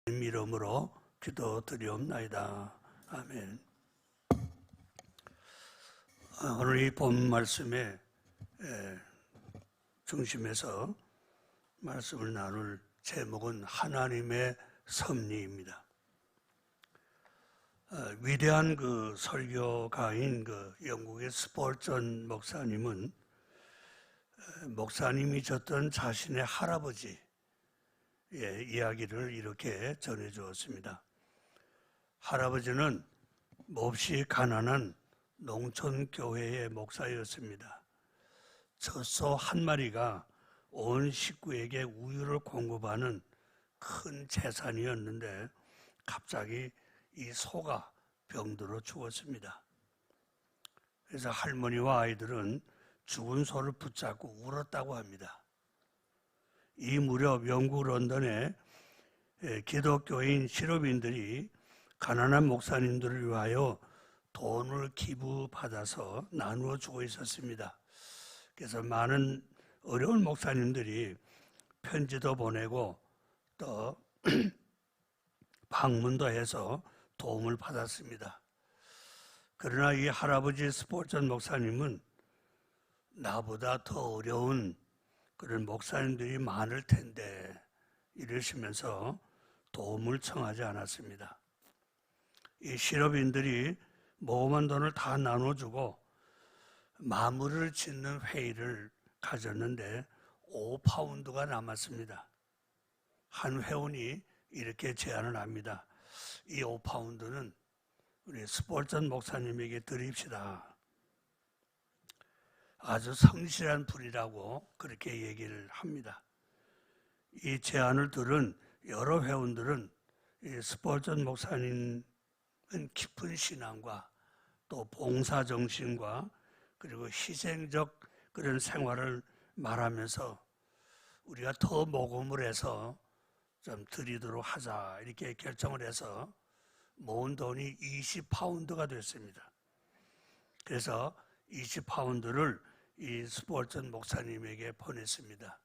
이름으로 기도드리옵나이다. 아멘. 오늘 이 본 말씀의 중심에서 말씀을 나눌 제목은 하나님의 섭리입니다. 위대한 그 설교가인 영국의 스폴전 목사님은 목사님이 졌던 자신의 할아버지 이야기를 이렇게 전해주었습니다. 할아버지는 몹시 가난한 농촌교회의 목사였습니다. 젖소 한 마리가 온 식구에게 우유를 공급하는 큰 재산이었는데 갑자기 이 소가 병들어 죽었습니다. 그래서 할머니와 아이들은 죽은 소를 붙잡고 울었다고 합니다. 이 무렵 영국 런던에 기독교인 실업인들이 가난한 목사님들을 위하여 돈을 기부받아서 나누어 주고 있었습니다. 그래서 많은 어려운 목사님들이 편지도 보내고 또 방문도 해서 도움을 받았습니다. 그러나 이 할아버지 스폴전 목사님은 나보다 더 어려운 그런 목사님들이 많을 텐데 이러시면서 도움을 청하지 않았습니다. 이 실업인들이 모금한 돈을 다 나눠주고 마무리를 짓는 회의를 가졌는데 5파운드가 남았습니다. 한 회원이 이렇게 제안을 합니다. 이 5파운드는 우리 스폴전 목사님에게 드립시다. 아주 성실한 분이라고 그렇게 얘기를 합니다. 이 제안을 들은 여러 회원들은 이 스폴전 목사님은 깊은 신앙과 또 봉사정신과 그리고 희생적 그런 생활을 말하면서 우리가 더 모금을 해서 좀 드리도록 하자 이렇게 결정을 해서 모은 돈이 20파운드가 됐습니다. 그래서 20파운드를 이 스폴전 목사님에게 보냈습니다.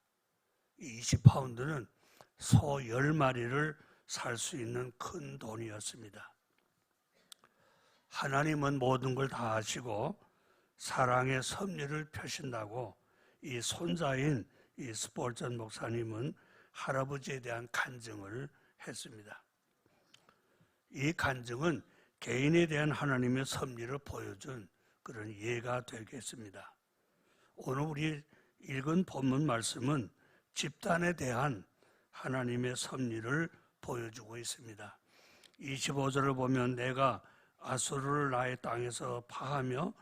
이 20파운드는 소 10마리를 살 수 있는 큰 돈이었습니다. 하나님은 모든 걸 다 아시고 사랑의 섭리를 펴신다고 이 손자인 이 스폴전 목사님은 할아버지에 대한 간증을 했습니다. 이 간증은 개인에 대한 하나님의 섭리를 보여준 그런 예가 되겠습니다. 오늘 우리 읽은 본문 말씀은 집단에 대한 하나님의 섭리를 보여주고 있습니다. 25절을 보면 내가 아수르를 나의 땅에서 파하며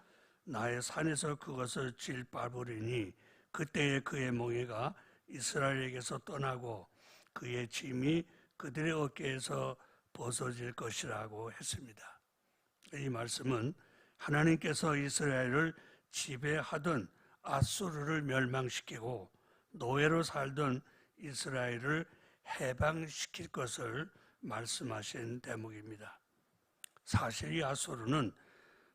나의 산에서 그것을 질밟으리니 그때에 그의 멍에가 이스라엘에게서 떠나고 그의 짐이 그들의 어깨에서 벗어질 것이라고 했습니다. 이 말씀은 하나님께서 이스라엘을 지배하던 아수르를 멸망시키고 노예로 살던 이스라엘을 해방시킬 것을 말씀하신 대목입니다. 사실 이 아수르는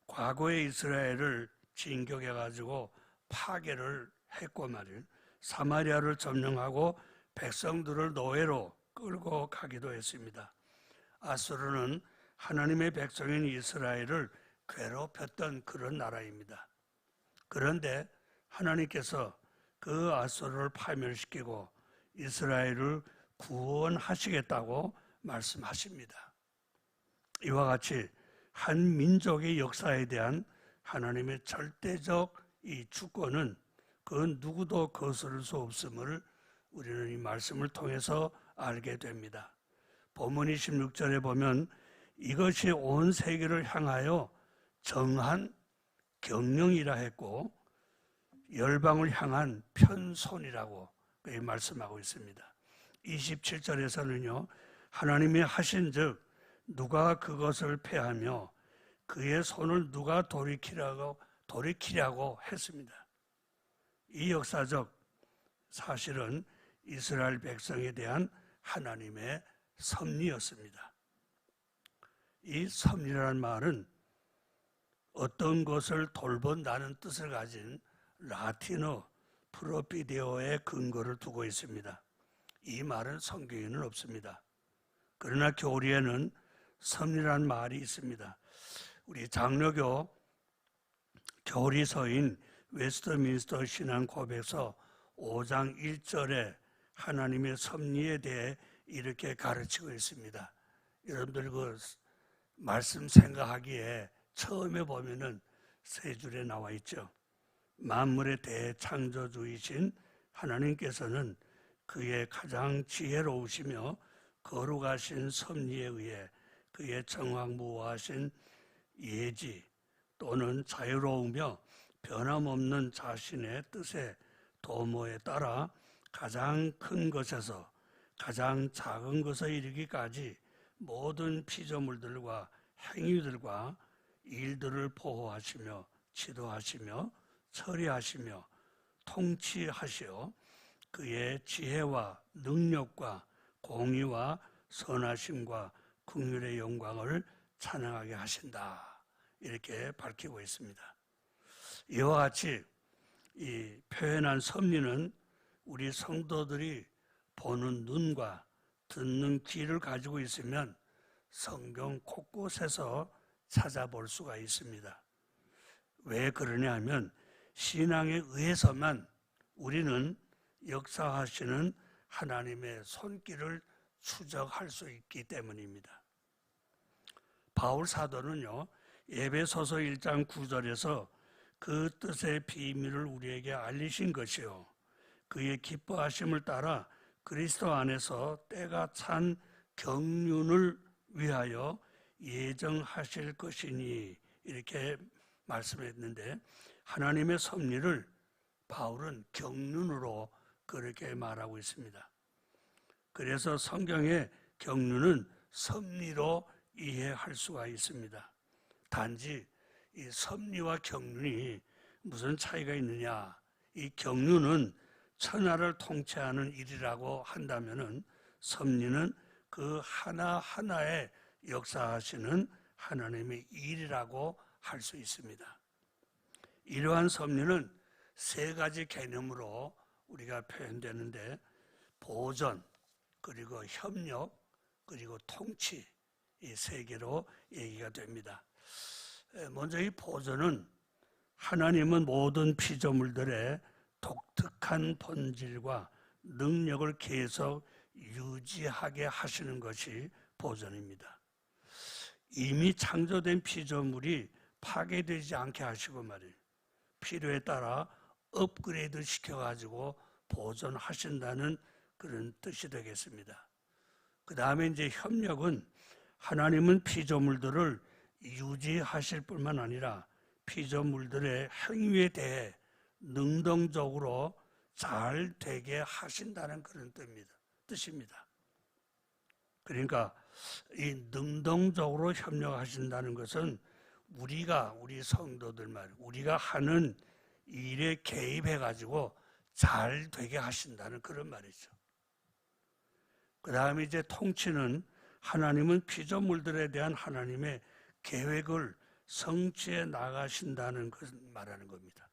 과거의 이스라엘을 진격해가지고 파괴를 했고 말이에요. 사마리아를 점령하고 백성들을 노예로 끌고 가기도 했습니다. 아수르는 하나님의 백성인 이스라엘을 괴롭혔던 그런 나라입니다. 그런데 하나님께서 그 아수르를 파멸시키고 이스라엘을 구원하시겠다고 말씀하십니다. 이와 같이 한 민족의 역사에 대한 하나님의 절대적 이 주권은 그 누구도 거스를 수 없음을 우리는 이 말씀을 통해서 알게 됩니다. 본문 26절에 보면 이것이 온 세계를 향하여 정한 경영이라 했고 열방을 향한 편손이라고 말씀하고 있습니다. 27절에서는요. 하나님이 하신즉 누가 그것을 패하며 그의 손을 누가 돌이키려고 했습니다. 이 역사적 사실은 이스라엘 백성에 대한 하나님의 섭리였습니다. 이 섭리라는 말은 어떤 것을 돌본다는 뜻을 가진 라틴어 프로피데오의 근거를 두고 있습니다. 이 말은 성경에는 없습니다. 그러나 교리에는 섭리란 말이 있습니다. 우리 장로교 교리서인 웨스트민스터 신앙 고백서 5장 1절에 하나님의 섭리에 대해 이렇게 가르치고 있습니다. 여러분들 그 말씀 생각하기에 처음에 보면은 세 줄에 나와 있죠. 만물의 대창조주이신 하나님께서는 그의 가장 지혜로우시며 거룩하신 섭리에 의해 그의 정확무화하신 예지 또는 자유로우며 변함없는 자신의 뜻에 도모에 따라 가장 큰 것에서 가장 작은 것에 이르기까지 모든 피조물들과 행위들과 일들을 보호하시며 지도하시며 처리하시며 통치하시어 그의 지혜와 능력과 공의와 선하심과 긍휼의 영광을 찬양하게 하신다. 이렇게 밝히고 있습니다. 이와 같이 이 표현한 섭리는 우리 성도들이 보는 눈과 듣는 귀를 가지고 있으면 성경 곳곳에서 찾아볼 수가 있습니다. 왜 그러냐 하면 신앙에 의해서만 우리는 역사하시는 하나님의 손길을 추적할 수 있기 때문입니다. 바울 사도는요, 에베소서 1장 9절에서 그 뜻의 비밀을 우리에게 알리신 것이요 그의 기뻐하심을 따라 그리스도 안에서 때가 찬 경륜을 위하여 예정하실 것이니 이렇게 말씀했는데 하나님의 섭리를 바울은 경륜으로 그렇게 말하고 있습니다. 그래서 성경의 경륜은 섭리로 이해할 수가 있습니다. 단지 이 섭리와 경륜이 무슨 차이가 있느냐? 이 경륜은 천하를 통치하는 일이라고 한다면은 섭리는 그 하나하나에 역사하시는 하나님의 일이라고 할 수 있습니다. 이러한 섭리는 세 가지 개념으로 우리가 표현되는데 보존, 그리고 협력, 그리고 통치 이 세 개로 얘기가 됩니다. 먼저 이 보존은 하나님은 모든 피조물들의 독특한 본질과 능력을 계속 유지하게 하시는 것이 보존입니다. 이미 창조된 피조물이 파괴되지 않게 하시고 말이에요. 필요에 따라 업그레이드 시켜가지고 보존하신다는 그런 뜻이 되겠습니다. 그 다음에 이제 협력은 하나님은 피조물들을 유지하실 뿐만 아니라 피조물들의 행위에 대해 능동적으로 잘 되게 하신다는 그런 뜻입니다. 그러니까 이 능동적으로 협력하신다는 것은 우리 성도들 우리가 하는 일에 개입해가지고 잘 되게 하신다는 그런 말이죠. 그 다음에 이제 통치는 하나님은 피조물들에 대한 하나님의 계획을 성취해 나가신다는 것을 말하는 겁니다.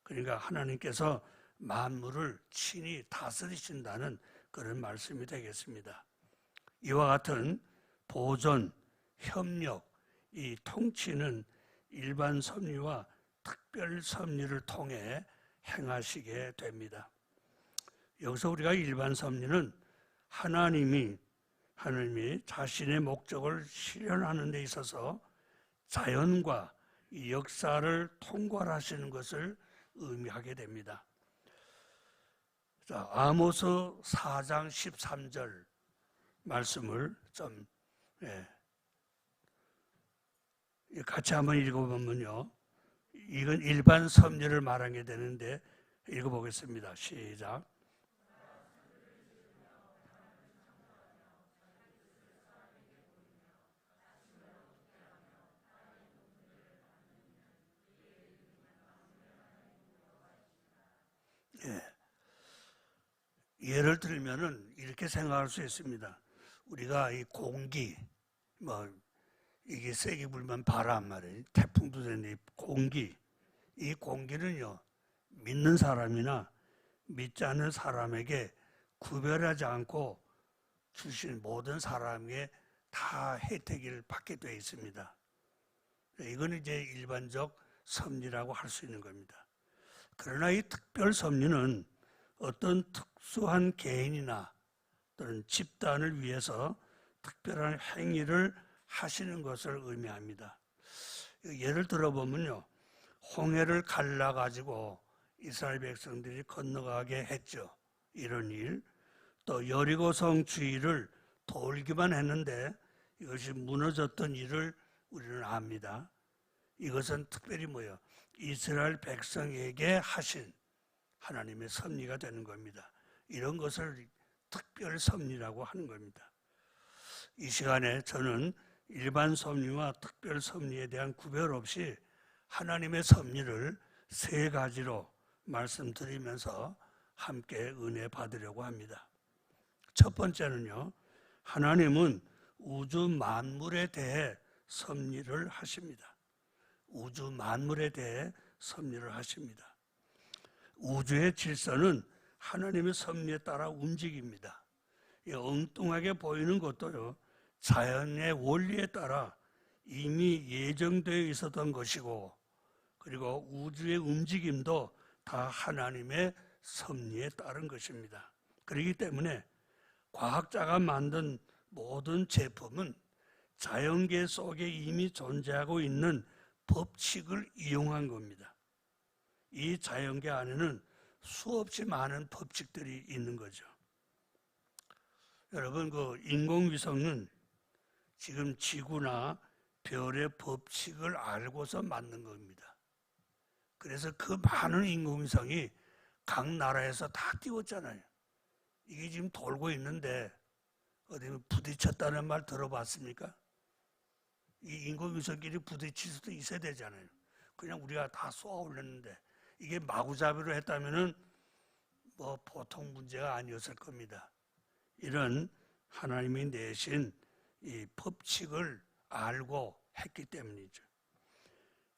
그러니까 하나님께서 만물을 친히 다스리신다는 그런 말씀이 되겠습니다. 이와 같은 보존, 협력, 이 통치는 일반 섭리와 특별 섭리를 통해 행하시게 됩니다. 여기서 우리가 일반 섭리는 하나님이 자신의 목적을 실현하는 데 있어서 자연과 이 역사를 통괄하시는 것을 의미하게 됩니다. 자, 아모스 4장 13절 말씀을 좀 같이 한번 읽어보면요. 이건 일반 섭리를 말하게 되는데 읽어보겠습니다. 시작. 예를 들면은 이렇게 생각할 수 있습니다. 우리가 이 공기, 이게 세게 불면 바람 말이에요. 태풍도 되는데 공기, 이 공기는요 믿는 사람이나 믿지 않는 사람에게 구별하지 않고 주신 모든 사람에게 다 혜택을 받게 되어 있습니다. 이건 이제 일반적 섭리라고 할 수 있는 겁니다. 그러나 이 특별 섭리는 어떤 특수한 개인이나 또는 집단을 위해서 특별한 행위를 하시는 것을 의미합니다. 예를 들어보면요, 홍해를 갈라가지고 이스라엘 백성들이 건너가게 했죠. 이런 일. 또 여리고성 주위를 돌기만 했는데 이것이 무너졌던 일을 우리는 압니다. 이것은 특별히 뭐예요? 이스라엘 백성에게 하신 하나님의 섭리가 되는 겁니다. 이런 것을 특별 섭리라고 하는 겁니다. 이 시간에 저는 일반 섭리와 특별 섭리에 대한 구별 없이 하나님의 섭리를 세 가지로 말씀드리면서 함께 은혜 받으려고 합니다. 첫 번째는요, 하나님은 우주 만물에 대해 섭리를 하십니다. 우주 만물에 대해 섭리를 하십니다. 우주의 질서는 하나님의 섭리에 따라 움직입니다. 엉뚱하게 보이는 것도요, 자연의 원리에 따라 이미 예정되어 있었던 것이고, 그리고 우주의 움직임도 다 하나님의 섭리에 따른 것입니다. 그렇기 때문에 과학자가 만든 모든 제품은 자연계 속에 이미 존재하고 있는 법칙을 이용한 겁니다. 이 자연계 안에는 수없이 많은 법칙들이 있는 거죠. 여러분, 그 인공위성은 지금 지구나 별의 법칙을 알고서 만든 겁니다. 그래서 그 많은 인공위성이 각 나라에서 다 띄웠잖아요. 이게 지금 돌고 있는데 어디 부딪혔다는 말 들어봤습니까? 이 인공위성끼리 부딪힐 수도 있어야 되잖아요. 그냥 우리가 다 쏘아 올렸는데 이게 마구잡이로 했다면은 뭐 보통 문제가 아니었을 겁니다. 이런 하나님이 내신 이 법칙을 알고 했기 때문이죠.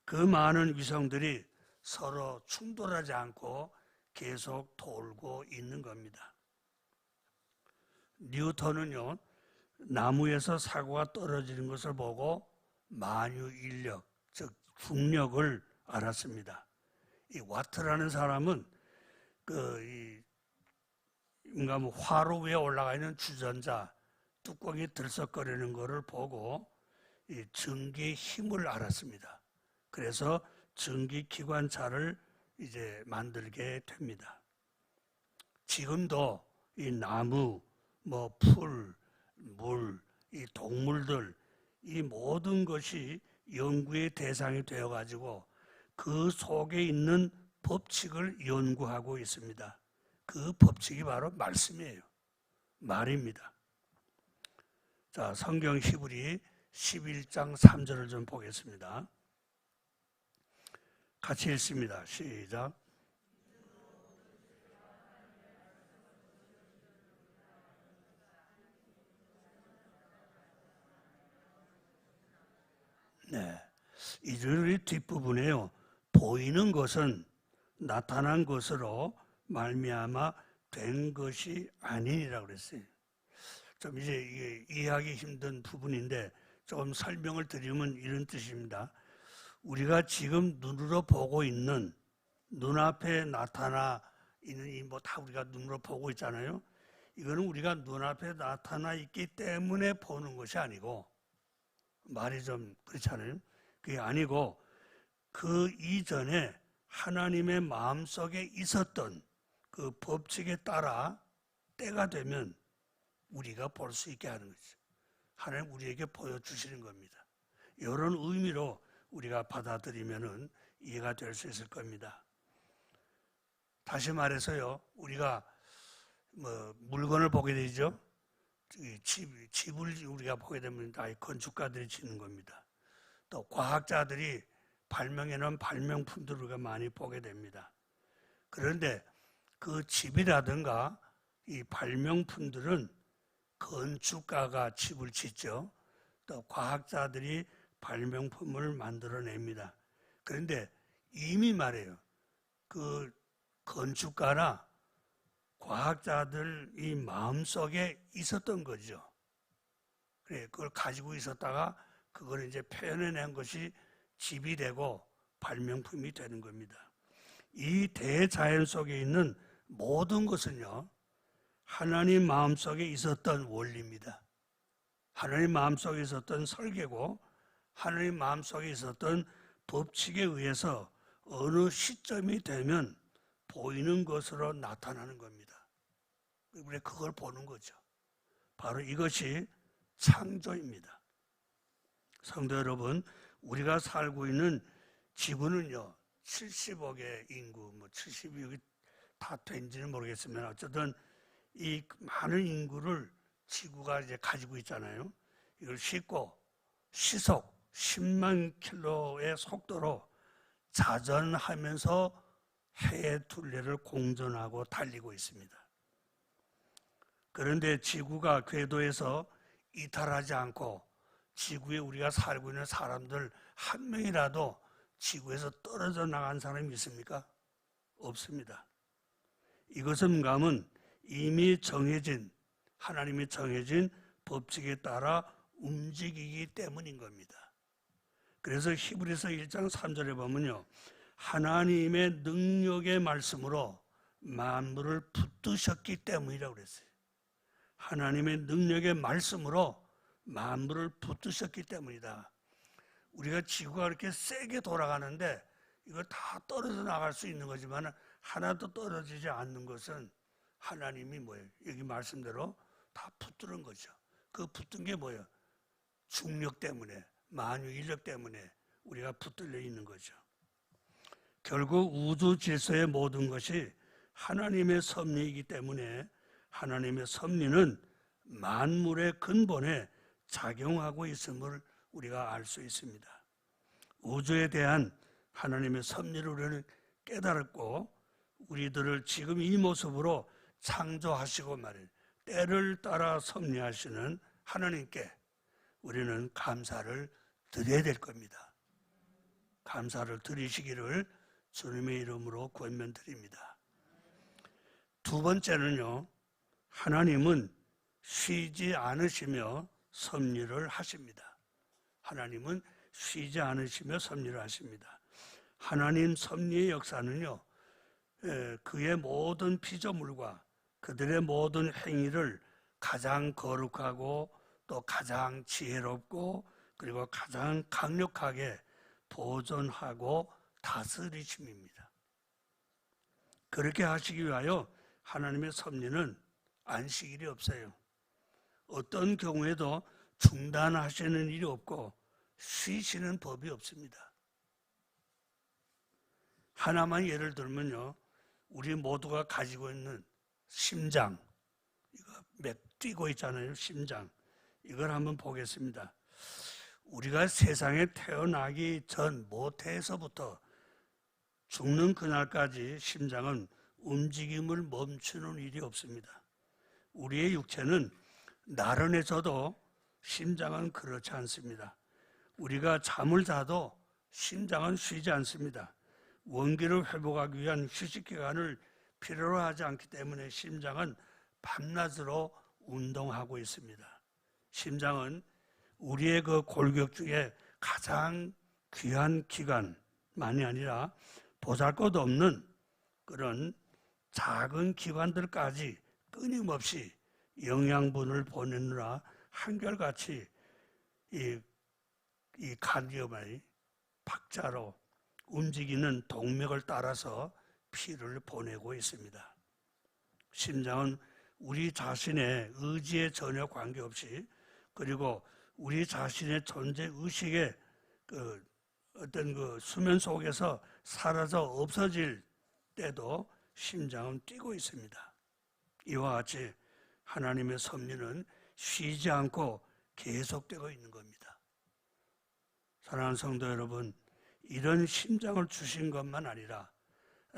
그 많은 위성들이 서로 충돌하지 않고 계속 돌고 있는 겁니다. 뉴턴은요, 나무에서 사과가 떨어지는 것을 보고 만유인력, 즉 중력을 알았습니다. 이 와트라는 사람은 뭔가 화로 위에 올라가 있는 주전자 뚜껑이 들썩거리는 것을 보고 이 전기의 힘을 알았습니다. 그래서 전기 기관차를 이제 만들게 됩니다. 지금도 이 나무, 풀, 물, 이 동물들, 이 모든 것이 연구의 대상이 되어가지고 그 속에 있는 법칙을 연구하고 있습니다. 그 법칙이 바로 말씀이에요. 말입니다. 자, 성경 히브리 11장 3절을 좀 보겠습니다. 같이 읽습니다. 시작. 네, 이 절 뒷부분에요, 보이는 것은 나타난 것으로 말미암아 된 것이 아니니라고 그랬어요. 좀 이제 이게 이해하기 힘든 부분인데 조금 설명을 드리면 이런 뜻입니다. 우리가 지금 눈으로 보고 있는, 눈앞에 나타나 있는 이 다 우리가 눈으로 보고 있잖아요. 이거는 우리가 눈앞에 나타나 있기 때문에 보는 것이 아니고, 말이 좀 그렇잖아요. 그게 아니고 그 이전에 하나님의 마음속에 있었던 그 법칙에 따라 때가 되면 우리가 볼 수 있게 하는 거죠. 하나님 우리에게 보여주시는 겁니다. 이런 의미로 우리가 받아들이면 이해가 될 수 있을 겁니다. 다시 말해서요, 우리가 물건을 보게 되죠. 집을 우리가 보게 되면 다 건축가들이 짓는 겁니다. 또 과학자들이 발명해놓은 발명품들을 우리가 많이 보게 됩니다. 그런데 그 집이라든가 이 발명품들은 건축가가 집을 짓죠. 또 과학자들이 발명품을 만들어냅니다. 그런데 이미 말해요, 그 건축가나 과학자들 이 마음속에 있었던 거죠. 그래, 그걸 가지고 있었다가 그걸 이제 표현해낸 것이 집이 되고 발명품이 되는 겁니다. 이 대자연 속에 있는 모든 것은요, 하나님 마음속에 있었던 원리입니다. 하나님 마음속에 있었던 설계고 하나님 마음속에 있었던 법칙에 의해서 어느 시점이 되면 보이는 것으로 나타나는 겁니다. 우리가 그걸 보는 거죠. 바로 이것이 창조입니다. 성도 여러분, 우리가 살고 있는 지구는요, 70억의 인구, 70억이 다 된지는 모르겠지만 어쨌든 이 많은 인구를 지구가 이제 가지고 있잖아요. 이걸 싣고 시속 10만 킬로의 속도로 자전하면서 해의 둘레를 공전하고 달리고 있습니다. 그런데 지구가 궤도에서 이탈하지 않고 지구에 우리가 살고 있는 사람들 한 명이라도 지구에서 떨어져 나간 사람이 있습니까? 없습니다. 이것은 뭔가 하면 이미 정해진, 하나님이 정해진 법칙에 따라 움직이기 때문인 겁니다. 그래서 히브리서 1장 3절에 보면요, 하나님의 능력의 말씀으로 만물을 붙드셨기 때문이라고 그랬어요. 하나님의 능력의 말씀으로 만물을 붙드셨기 때문이다. 우리가 지구가 이렇게 세게 돌아가는데 이거 다 떨어져 나갈 수 있는 거지만 하나도 떨어지지 않는 것은 하나님이 뭐예요? 여기 말씀대로 다 붙드는 거죠. 그 붙든 게 뭐예요? 중력 때문에, 만유 인력 때문에 우리가 붙들려 있는 거죠. 결국 우주 질서의 모든 것이 하나님의 섭리이기 때문에 하나님의 섭리는 만물의 근본에 작용하고 있음을 우리가 알 수 있습니다. 우주에 대한 하나님의 섭리를 우리는 깨달았고 우리들을 지금 이 모습으로 창조하시고 말이에요. 때를 따라 섭리하시는 하나님께 우리는 감사를 드려야 될 겁니다. 감사를 드리시기를 주님의 이름으로 권면드립니다. 두 번째는요, 하나님은 쉬지 않으시며 섭리를 하십니다. 하나님은 쉬지 않으시며 섭리를 하십니다. 하나님 섭리의 역사는요, 그의 모든 피조물과 그들의 모든 행위를 가장 거룩하고 또 가장 지혜롭고 그리고 가장 강력하게 보존하고 다스리심입니다. 그렇게 하시기 위하여 하나님의 섭리는 안식일이 없어요. 어떤 경우에도 중단하시는 일이 없고 쉬시는 법이 없습니다. 하나만 예를 들면요, 우리 모두가 가지고 있는 심장, 이거 뛰고 있잖아요. 심장. 이걸 한번 보겠습니다. 우리가 세상에 태어나기 전 모태에서부터 죽는 그날까지 심장은 움직임을 멈추는 일이 없습니다. 우리의 육체는 나른해져도 심장은 그렇지 않습니다. 우리가 잠을 자도 심장은 쉬지 않습니다. 원기를 회복하기 위한 휴식 기간을 필요로 하지 않기 때문에 심장은 밤낮으로 운동하고 있습니다. 심장은 우리의 그 골격 중에 가장 귀한 기관만이 아니라 보잘것없는 그런 작은 기관들까지 끊임없이 영양분을 보내느라 한결같이 이 간기염의 박자로 움직이는 동맥을 따라서 피를 보내고 있습니다. 심장은 우리 자신의 의지에 전혀 관계없이 그리고 우리 자신의 존재 의식의 어떤 그 수면 속에서 사라져 없어질 때도 심장은 뛰고 있습니다. 이와 같이 하나님의 섭리는 쉬지 않고 계속되고 있는 겁니다. 사랑하는 성도 여러분, 이런 심장을 주신 것만 아니라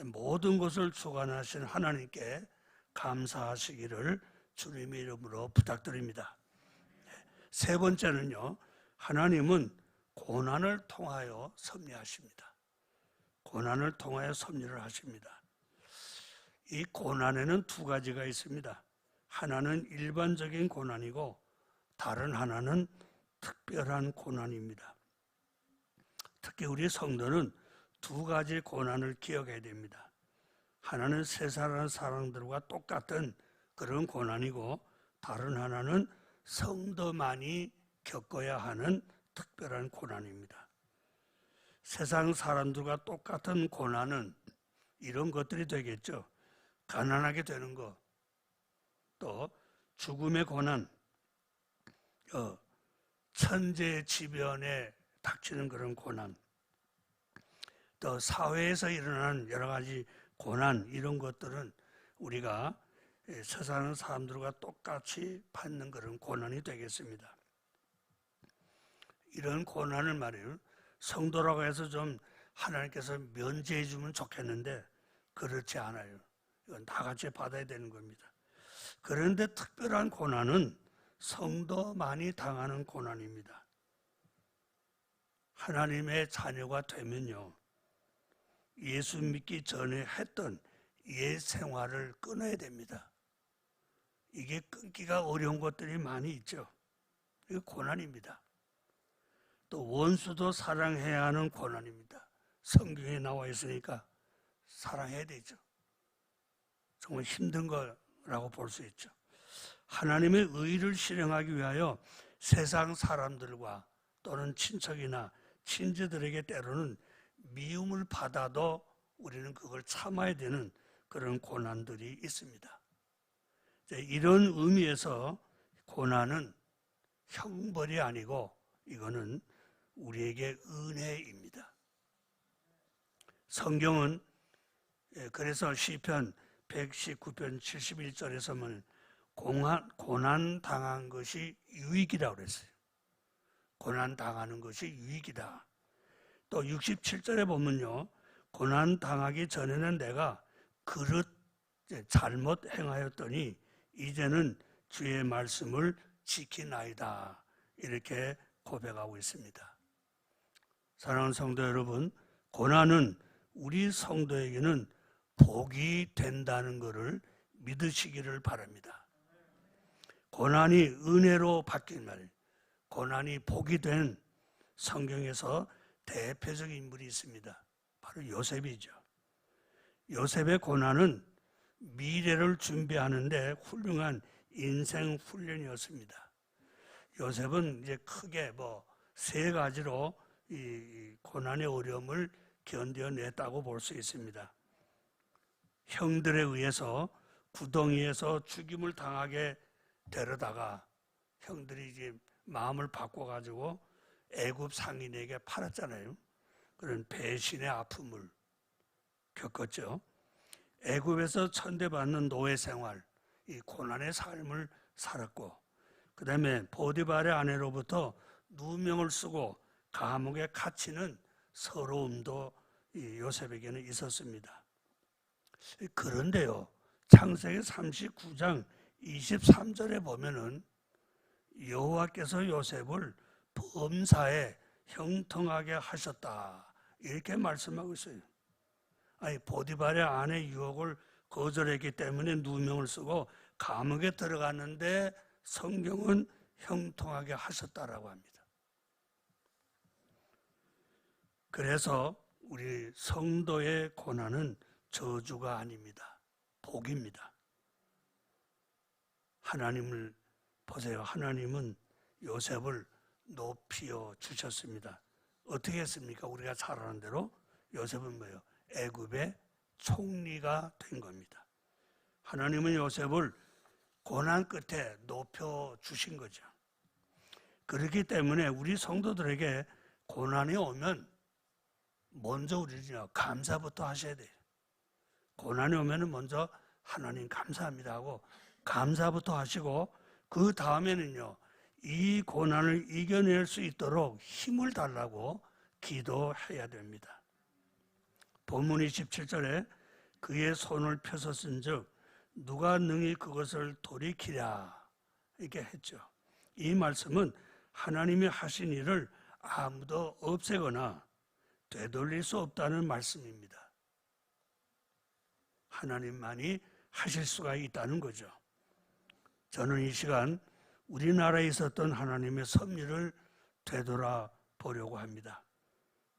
모든 것을 주관하신 하나님께 감사하시기를 주님의 이름으로 부탁드립니다. 세 번째는요, 하나님은 고난을 통하여 섭리하십니다. 고난을 통하여 섭리를 하십니다. 이 고난에는 두 가지가 있습니다. 하나는 일반적인 고난이고 다른 하나는 특별한 고난입니다. 특히 우리 성도는 두 가지 고난을 기억해야 됩니다. 하나는 세상 사람들과 똑같은 그런 고난이고 다른 하나는 성도만이 겪어야 하는 특별한 고난입니다. 세상 사람들과 똑같은 고난은 이런 것들이 되겠죠. 가난하게 되는 것, 또 죽음의 고난, 천재지변에 닥치는 그런 고난, 또 사회에서 일어나는 여러 가지 고난, 이런 것들은 우리가 세상 사람들과 똑같이 받는 그런 고난이 되겠습니다. 이런 고난을 말이에요, 성도라고 해서 좀 하나님께서 면제해 주면 좋겠는데 그렇지 않아요. 이건 다 같이 받아야 되는 겁니다. 그런데 특별한 고난은 성도만이 당하는 고난입니다. 하나님의 자녀가 되면요, 예수 믿기 전에 했던 옛 생활을 끊어야 됩니다. 이게 끊기가 어려운 것들이 많이 있죠. 이거 고난입니다. 또 원수도 사랑해야 하는 고난입니다. 성경에 나와 있으니까 사랑해야 되죠. 정말 힘든 거라고 볼 수 있죠. 하나님의 의를 실행하기 위하여 세상 사람들과 또는 친척이나 친지들에게 때로는 미움을 받아도 우리는 그걸 참아야 되는 그런 고난들이 있습니다. 이런 의미에서 고난은 형벌이 아니고 이거는 우리에게 은혜입니다. 성경은 그래서 시편 119편 71절에서 보면 고난 당한 것이 유익이라고 그랬어요. 고난 당하는 것이 유익이다. 또 67절에 보면요, 고난 당하기 전에는 내가 그릇 잘못 행하였더니 이제는 주의 말씀을 지키나이다. 이렇게 고백하고 있습니다. 사랑하는 성도 여러분, 고난은 우리 성도에게는 복이 된다는 것을 믿으시기를 바랍니다. 고난이 은혜로 바뀐 말이에요. 고난이 복이 된 성경에서 대표적인 인물이 있습니다. 바로 요셉이죠. 요셉의 고난은 미래를 준비하는데 훌륭한 인생 훈련이었습니다. 요셉은 이제 크게 세 가지로 이 고난의 어려움을 견뎌냈다고 볼 수 있습니다. 형들에 의해서 구덩이에서 죽임을 당하게 데려다가 형들이 이제 마음을 바꿔가지고 애굽 상인에게 팔았잖아요. 그런 배신의 아픔을 겪었죠. 애굽에서 천대받는 노예 생활, 이 고난의 삶을 살았고, 그 다음에 보디발의 아내로부터 누명을 쓰고 감옥에 갇히는 서러움도 이 요셉에게는 있었습니다. 그런데요, 창세기 39장 23절에 보면은 여호와께서 요셉을 범사에 형통하게 하셨다, 이렇게 말씀하고 있어요. 아니, 보디발의 아내 유혹을 거절했기 때문에 누명을 쓰고 감옥에 들어갔는데 성경은 형통하게 하셨다라고 합니다. 그래서 우리 성도의 고난은 저주가 아닙니다. 복입니다. 하나님을 보세요. 하나님은 요셉을 높여 주셨습니다. 어떻게 했습니까? 우리가 잘 아는 대로 요셉은 뭐예요? 애굽의 총리가 된 겁니다. 하나님은 요셉을 고난 끝에 높여 주신 거죠. 그렇기 때문에 우리 성도들에게 고난이 오면 먼저 우리는 감사부터 하셔야 돼요. 고난이 오면 먼저 하나님 감사합니다 하고 감사부터 하시고, 그 다음에는요, 이 고난을 이겨낼 수 있도록 힘을 달라고 기도해야 됩니다. 본문 27절에 그의 손을 펴서 쓴즉 누가 능히 그것을 돌이키랴, 이렇게 했죠. 이 말씀은 하나님이 하신 일을 아무도 없애거나 되돌릴 수 없다는 말씀입니다. 하나님만이 하실 수가 있다는 거죠. 저는 이 시간 우리나라에 있었던 하나님의 섭리를 되돌아보려고 합니다.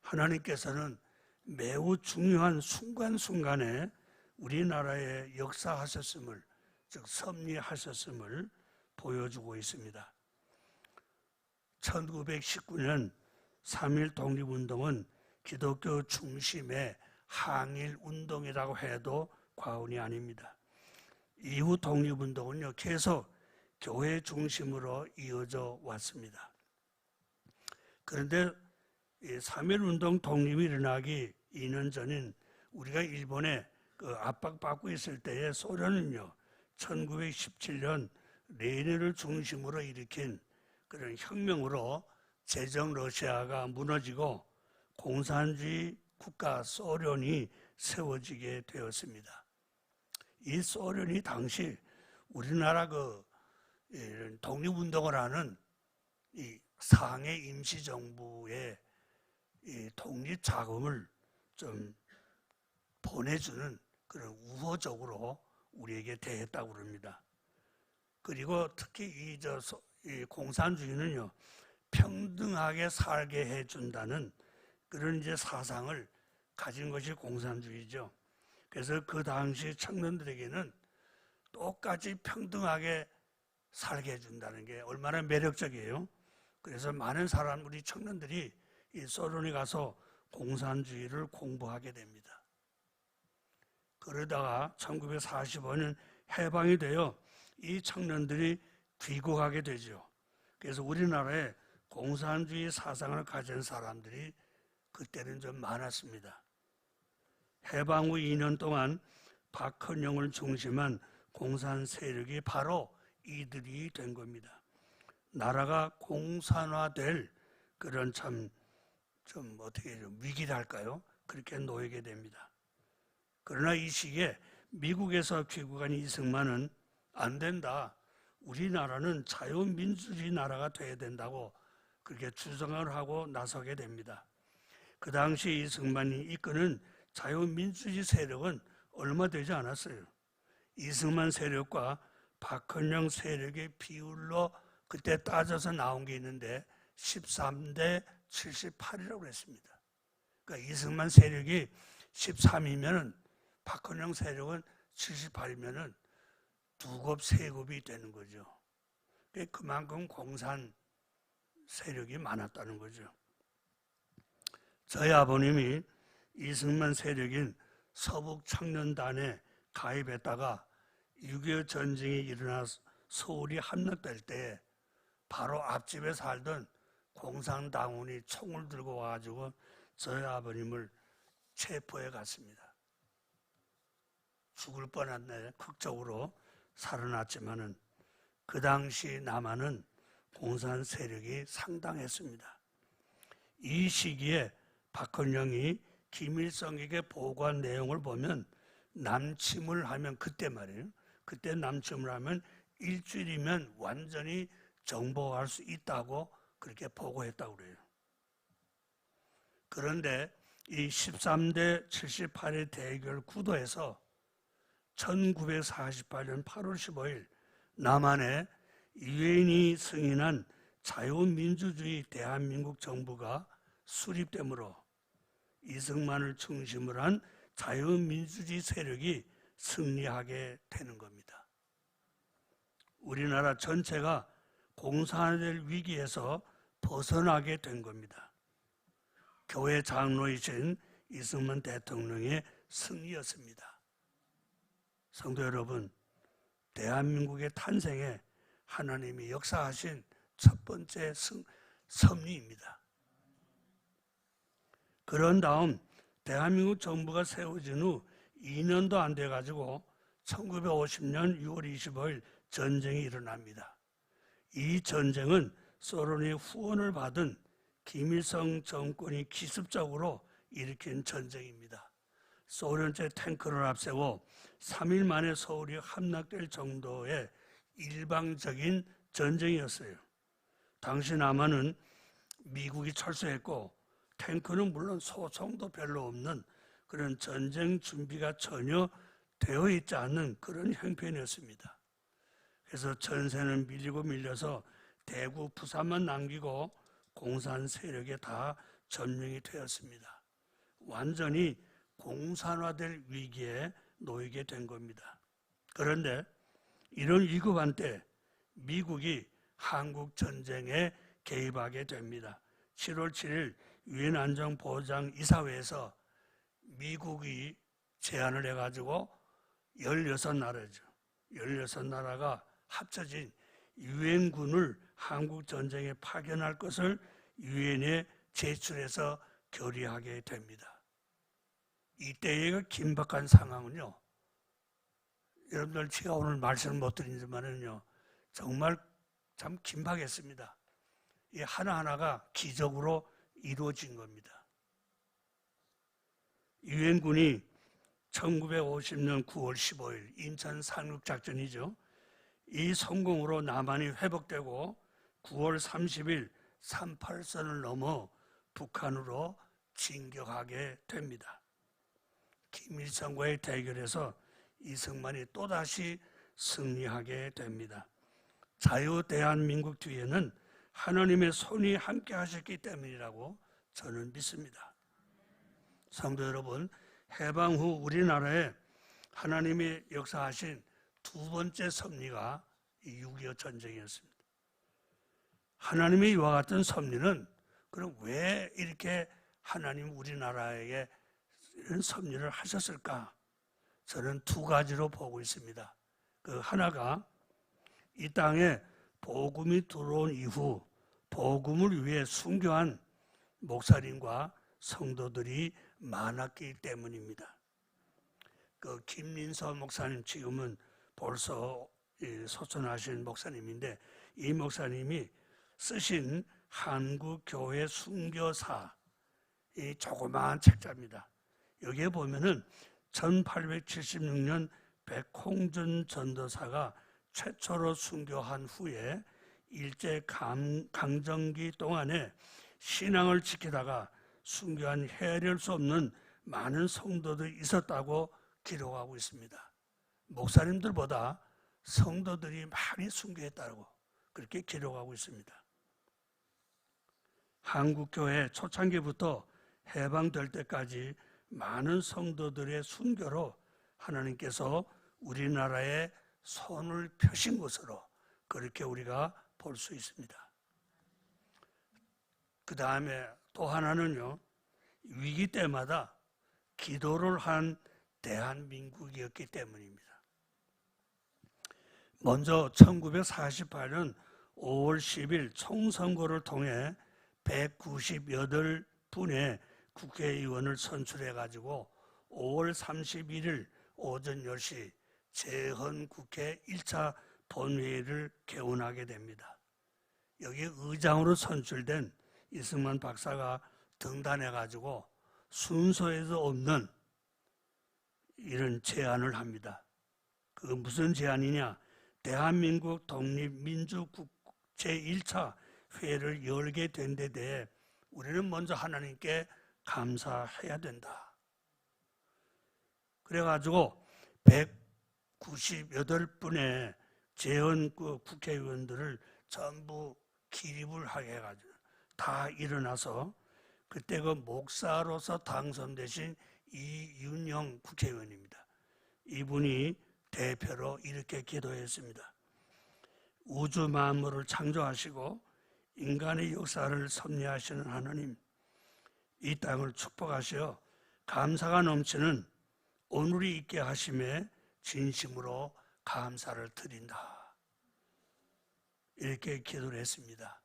하나님께서는 매우 중요한 순간순간에 우리나라에 역사하셨음을, 즉 섭리하셨음을 보여주고 있습니다. 1919년 3.1 독립운동은 기독교 중심의 항일운동이라고 해도 과언이 아닙니다. 이후 독립운동은요, 계속 교회 중심으로 이어져 왔습니다. 그런데 3.1운동 독립이 일어나기 2년 전인 우리가 일본에 압박받고 있을 때에 소련은요, 1917년 레닌을 중심으로 일으킨 그런 혁명으로 제정 러시아가 무너지고 공산주의 국가 소련이 세워지게 되었습니다. 이 소련이 당시 우리나라 독립운동을 하는 이 상해 임시정부의 이 독립 자금을 좀 보내주는 그런 우호적으로 우리에게 대했다고 그럽니다. 그리고 특히 이 공산주의는요, 평등하게 살게 해준다는 그런 이제 사상을 가진 것이 공산주의죠. 그래서 그 당시 청년들에게는 똑같이 평등하게 살게 해준다는 게 얼마나 매력적이에요. 그래서 많은 우리 청년들이 이 소련에 가서 공산주의를 공부하게 됩니다. 그러다가 1945년 해방이 되어 이 청년들이 귀국하게 되죠. 그래서 우리나라에 공산주의 사상을 가진 사람들이 그때는 좀 많았습니다. 해방 후 2년 동안 박헌영을 중심한 공산 세력이 바로 이들이 된 겁니다. 나라가 공산화될 그런 좀 위기랄까요? 그렇게 놓이게 됩니다. 그러나 이 시기에 미국에서 귀국한 이승만은 안 된다. 우리나라는 자유민주주의 나라가 돼야 된다고 그렇게 주장을 하고 나서게 됩니다. 그 당시 이승만이 이끄는 자유민주주의 세력은 얼마 되지 않았어요. 이승만 세력과 박헌영 세력의 비율로 그때 따져서 나온 게 있는데 13대 78이라고 했습니다. 그러니까 이승만 세력이 13이면 박헌영 세력은 78이면 2급, 3급이 되는 거죠. 그만큼 공산 세력이 많았다는 거죠. 저희 아버님이 이승만 세력인 서북청년단에 가입했다가 6.25 전쟁이 일어나 서울이 함락될 때 바로 앞집에 살던 공산당원이 총을 들고 와가지고 저희 아버님을 체포해 갔습니다. 죽을 뻔했네. 극적으로 살아났지만은 그 당시 남한은 공산 세력이 상당했습니다. 이 시기에 박헌영이 김일성에게 보고한 내용을 보면 남침을 하면 그때 말이에요. 그때 남침을 하면 일주일이면 완전히 정복할 수 있다고 그렇게 보고했다고 그래요. 그런데 이 13대 78의 대결 구도에서 1948년 8월 15일 남한에 유엔이 승인한 자유민주주의 대한민국 정부가 수립되므로 이승만을 중심으로 한 자유민주주의 세력이 승리하게 되는 겁니다. 우리나라 전체가 공산화될 위기에서 벗어나게 된 겁니다. 교회 장로이신 이승만 대통령의 승리였습니다. 성도 여러분, 대한민국의 탄생에 하나님이 역사하신 첫 번째 섭리입니다. 그런 다음 대한민국 정부가 세워진 후 2년도 안 돼가지고 1950년 6월 25일 전쟁이 일어납니다. 이 전쟁은 소련의 후원을 받은 김일성 정권이 기습적으로 일으킨 전쟁입니다. 소련제 탱크를 앞세워 3일 만에 서울이 함락될 정도의 일방적인 전쟁이었어요. 당시 남한은 미국이 철수했고 탱크는 물론 소총도 별로 없는 그런 전쟁 준비가 전혀 되어 있지 않는 그런 형편이었습니다. 그래서 전세는 밀리고 밀려서 대구, 부산만 남기고 공산 세력에 다 점령이 되었습니다. 완전히 공산화될 위기에 놓이게 된 겁니다. 그런데 이런 위급한 때 미국이 한국 전쟁에 개입하게 됩니다. 7월 7일 유엔 안전보장이사회에서 미국이 제안을 해가지고 16나라죠. 16나라가 합쳐진 유엔군을 한국 전쟁에 파견할 것을 유엔에 제출해서 결의하게 됩니다. 이때의 긴박한 상황은요, 여러분들 제가 오늘 말씀을 못 드리지만은요, 정말 참 긴박했습니다. 이 하나하나가 기적으로 이루어진 겁니다. 유엔군이 1950년 9월 15일 인천 상륙작전이죠. 이 성공으로 남한이 회복되고 9월 30일 38선을 넘어 북한으로 진격하게 됩니다. 김일성과의 대결에서 이승만이 또다시 승리하게 됩니다. 자유 대한민국 뒤에는 하나님의 손이 함께 하셨기 때문이라고 저는 믿습니다. 성도 여러분, 해방 후 우리나라에 하나님이 역사하신 두 번째 섭리가 6.25 전쟁이었습니다. 하나님의 이와 같은 섭리는 그럼 왜 이렇게 하나님 우리나라에게 이런 섭리를 하셨을까? 저는 두 가지로 보고 있습니다. 그 하나가 이 땅에 복음이 들어온 이후 복음을 위해 순교한 목사님과 성도들이 많았기 때문입니다. 그 김민서 목사님 지금은 벌써 소천하신 목사님인데 이 목사님이 쓰신 한국교회 순교사 이 조그마한 책자입니다. 여기에 보면은 1876년 백홍준 전도사가 최초로 순교한 후에 일제 강점기 동안에 신앙을 지키다가 순교한 헤아릴 수 없는 많은 성도들이 있었다고 기록하고 있습니다. 목사님들보다 성도들이 많이 순교했다고 그렇게 기록하고 있습니다. 한국교회 초창기부터 해방될 때까지 많은 성도들의 순교로 하나님께서 우리나라에 손을 펴신 것으로 그렇게 우리가 볼 수 있습니다. 그 다음에 또 하나는요, 위기 때마다 기도를 한 대한민국이었기 때문입니다. 먼저 1948년 5월 10일 총선거를 통해 198분의 국회의원을 선출해가지고 5월 31일 오전 10시 재헌국회 1차 본회의를 개원하게 됩니다. 여기 의장으로 선출된 이승만 박사가 등단해가지고 순서에도 없는 이런 제안을 합니다. 그 무슨 제안이냐? 대한민국 독립민주국 제1차 회의를 열게 된 데 대해 우리는 먼저 하나님께 감사해야 된다. 그래가지고 198분의 재헌 국회의원들을 전부 기립을 하게 해가지고 다 일어나서 그때 그 목사로서 당선되신 이윤영 국회의원입니다. 이분이 대표로 이렇게 기도했습니다. 우주 만물을 창조하시고 인간의 역사를 섭리하시는 하나님, 이 땅을 축복하시어 감사가 넘치는 오늘이 있게 하심에 진심으로 감사를 드린다. 이렇게 기도를 했습니다.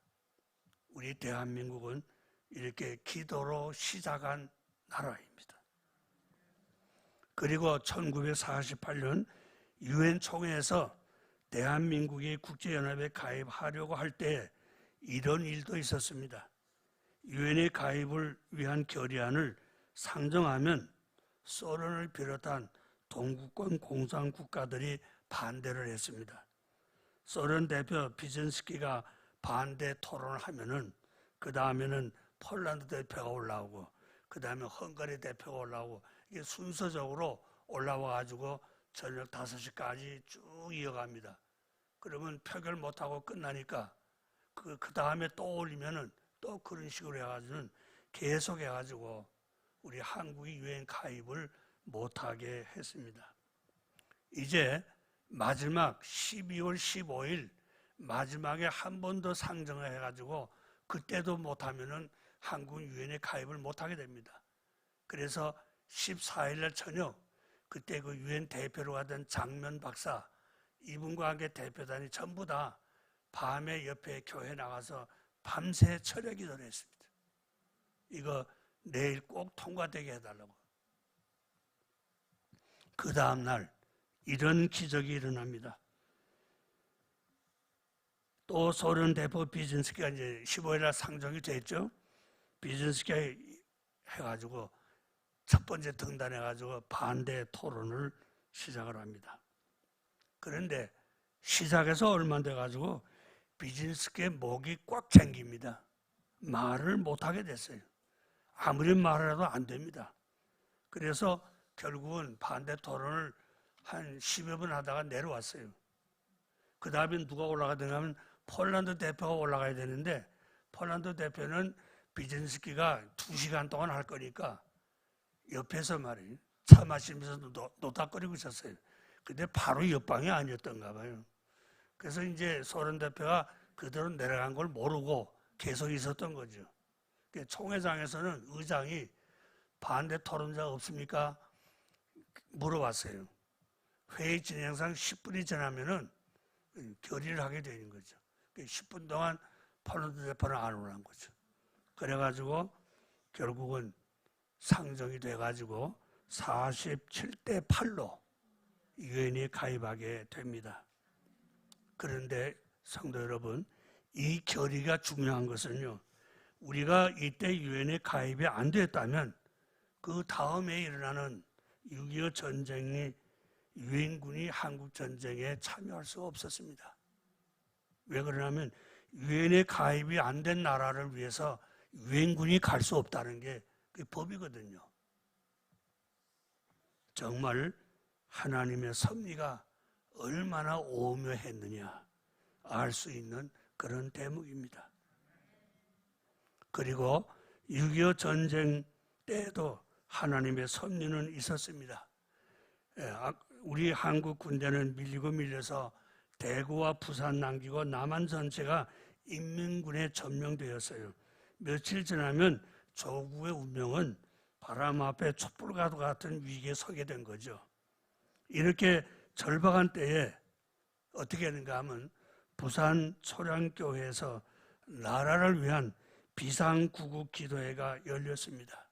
우리 대한민국은 이렇게 기도로 시작한 나라입니다. 그리고 1948년 유엔 총회에서 대한민국이 국제연합에 가입하려고 할 때 이런 일도 있었습니다. 유엔에 가입을 위한 결의안을 상정하면 소련을 비롯한 동구권 공산국가들이 반대를 했습니다. 소련 대표 비젠스키가 반대 토론을 하면은 그 다음에는 폴란드 대표가 올라오고 그 다음에 헝가리 대표가 올라오고 이게 순서적으로 올라와 가지고 저녁 5시까지 쭉 이어갑니다. 그러면 표결 못하고 끝나니까 그 다음에 또 올리면은 또 그런 식으로 해가지고는 계속 해가지고 우리 한국이 유엔 가입을 못하게 했습니다. 이제 마지막 12월 15일 마지막에 한 번 더 상정을 해가지고 그때도 못하면은 한국 유엔에 가입을 못하게 됩니다. 그래서 14일 날 저녁 그때 그 유엔 대표로 하던 장면 박사 이분과 함께 대표단이 전부 다 밤에 옆에 교회 나가서 밤새 철야 기도를 했습니다. 이거 내일 꼭 통과되게 해달라고. 그 다음날 이런 기적이 일어납니다. 또 소련 대표 비진스키가 이제 15일 날 상정이 됐죠. 비진스키가 해가지고 첫 번째 등단해가지고 반대 토론을 시작을 합니다. 그런데 시작해서 얼마 안 돼가지고 비진스키의 목이 꽉 잠깁니다. 말을 못하게 됐어요. 아무리 말해도 안 됩니다. 그래서 결국은 반대 토론을 한 10여 분 하다가 내려왔어요. 그 다음에 누가 올라가든가 하면 폴란드 대표가 올라가야 되는데 폴란드 대표는 비진스키가 2시간 동안 할 거니까 옆에서 말이에요. 차 마시면서 노닥거리고 있었어요. 근데 바로 옆방이 아니었던가 봐요. 그래서 이제 소련 대표가 그대로 내려간 걸 모르고 계속 있었던 거죠. 총회장에서는 의장이 반대 토론자 없습니까? 물어봤어요. 회의 진행상 10분이 지나면은 결의를 하게 되는 거죠. 10분 동안 폴란드 대표는 안 오는 거죠. 그래가지고 결국은 상정이 돼가지고 47대 8로 유엔에 가입하게 됩니다. 그런데 성도 여러분, 이 결의가 중요한 것은요, 우리가 이때 유엔에 가입이 안 됐다면 그 다음에 일어나는 6.25 전쟁이 유엔군이 한국 전쟁에 참여할 수 없었습니다. 왜 그러냐면 유엔에 가입이 안 된 나라를 위해서 유엔군이 갈 수 없다는 게 그 법이거든요. 정말 하나님의 섭리가 얼마나 오묘했느냐 알 수 있는 그런 대목입니다. 그리고 6.25 전쟁 때에도 하나님의 섭리는 있었습니다. 우리 한국 군대는 밀리고 밀려서 대구와 부산 남기고 남한 전체가 인민군에 점령되었어요. 며칠 지나면 조국의 운명은 바람 앞에 촛불과 같은 위기에 서게 된 거죠. 이렇게 절박한 때에 어떻게 했는가 하면 부산 초량교회에서 나라를 위한 비상구국 기도회가 열렸습니다.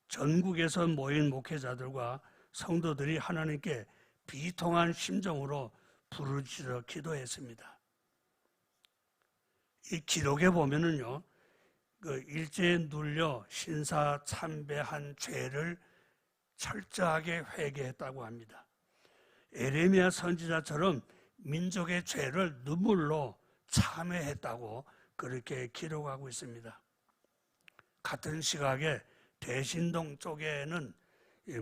전국에서 모인 목회자들과 성도들이 하나님께 비통한 심정으로 부르짖어 기도했습니다. 이 기록에 보면은요, 그 일제에 눌려 신사 참배한 죄를 철저하게 회개했다고 합니다. 에레미야 선지자처럼 민족의 죄를 눈물로 참회했다고 그렇게 기록하고 있습니다. 같은 시각에 대신동 쪽에는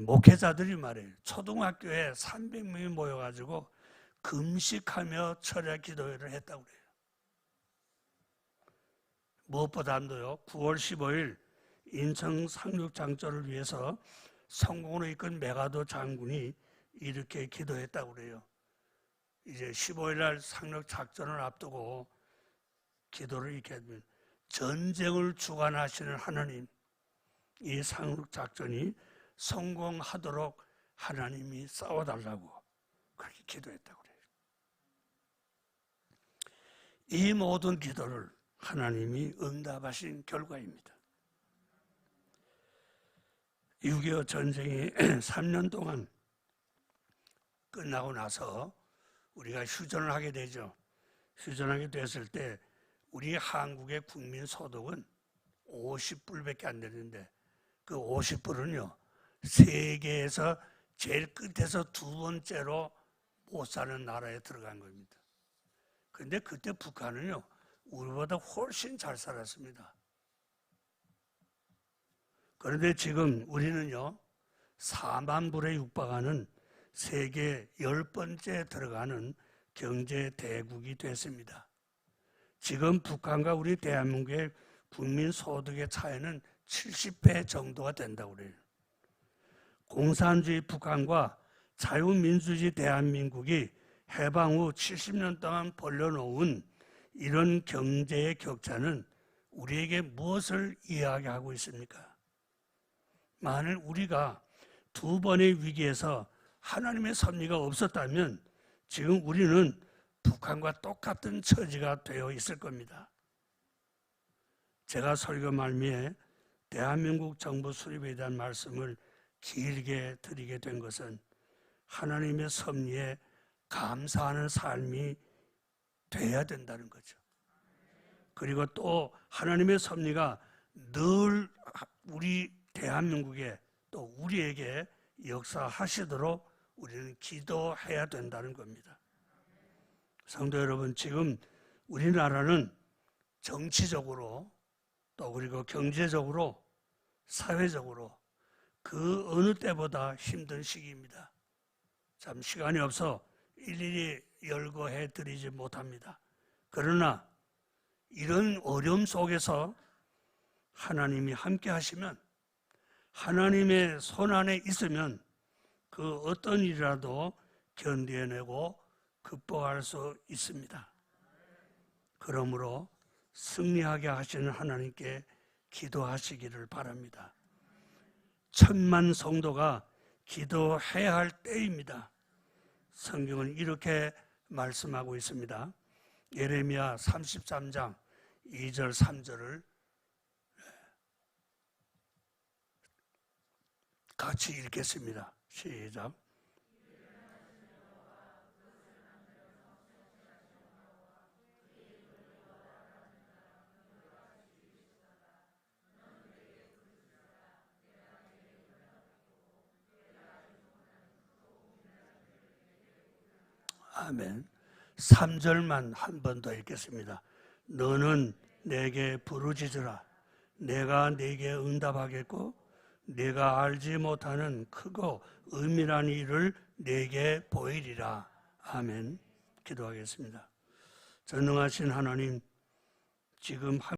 목회자들이 말이에요. 초등학교에 300명이 모여가지고 금식하며 철야 기도회를 했다고 그래요. 무엇보다도요, 9월 15일 인천 상륙작전을 위해서 성공으로 이끈 메가도 장군이 이렇게 기도했다고 그래요. 이제 15일 날 상륙작전을 앞두고 기도를 이렇게 하면 전쟁을 주관하시는 하나님, 이 상륙작전이 성공하도록 하나님이 싸워달라고 그렇게 기도했다고 그래요. 이 모든 기도를 하나님이 응답하신 결과입니다. 6.25 전쟁이 3년 동안 끝나고 나서 우리가 휴전을 하게 되죠. 휴전하게 됐을 때 우리 한국의 국민 소득은 50불밖에 안 되는데 그 50불은요, 세계에서 제일 끝에서 두 번째로 못 사는 나라에 들어간 겁니다. 그런데 그때 북한은요, 우리보다 훨씬 잘 살았습니다. 그런데 지금 우리는요, 4만 불에 육박하는 세계 10번째 들어가는 경제 대국이 됐습니다. 지금 북한과 우리 대한민국의 국민 소득의 차이는 70배 정도가 된다고 그래요. 공산주의 북한과 자유민주주의 대한민국이 해방 후 70년 동안 벌려놓은 이런 경제의 격차는 우리에게 무엇을 이야기하고 있습니까? 만일 우리가 두 번의 위기에서 하나님의 섭리가 없었다면 지금 우리는 북한과 똑같은 처지가 되어 있을 겁니다. 제가 설교 말미에 대한민국 정부 수립에 대한 말씀을 길게 드리게 된 것은 하나님의 섭리에 감사하는 삶이 돼야 된다는 거죠. 그리고 또 하나님의 섭리가 늘 우리 대한민국에 또 우리에게 역사하시도록 우리는 기도해야 된다는 겁니다. 성도 여러분, 지금 우리나라는 정치적으로 또 그리고 경제적으로 사회적으로 그 어느 때보다 힘든 시기입니다. 참 시간이 없어 일일이 열거해 드리지 못합니다. 그러나 이런 어려움 속에서 하나님이 함께 하시면, 하나님의 손 안에 있으면 그 어떤 일이라도 견뎌내고 극복할 수 있습니다. 그러므로 승리하게 하시는 하나님께 기도하시기를 바랍니다. 1000만 성도가 기도해야 할 때입니다. 성경은 이렇게 말씀하고 있습니다. 예레미야 33장 2절 3절을 같이 읽겠습니다. 시작. 아멘. 3절만 한 번 더 읽겠습니다. 너는 내게 부르짖으라. 내가 네게 응답하겠고 네가 알지 못하는 크고 은밀한 일을 네게 보이리라. 아멘. 기도하겠습니다. 전능하신 하나님, 지금